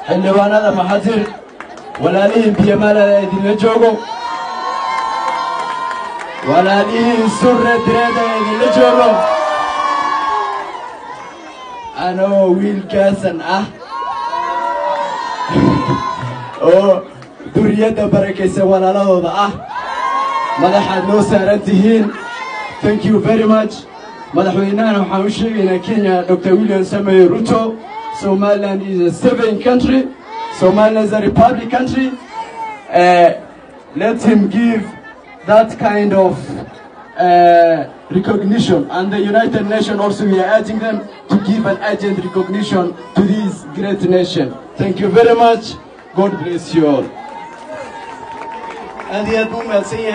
xildhibaanada maxadir walaalihiin biyamaal idinla joogo walaalihiin surre direeda idinla joogo anoo wiilkaasan ah oo duriyada barakaysan walaaladooda ah madaxaad noo saaran tihiin. Thank you very much. madaxweynahana waxaan u sheegaynaa Kenya Dr. William Samoei Ruto. Somaliland is a sovereign country. Somaliland is a republic country. Let him give that kind of recognition, and the United Nations also, we are urging them to give an urgent recognition to this great nation. Thank you very much. God bless you all. And the album will say,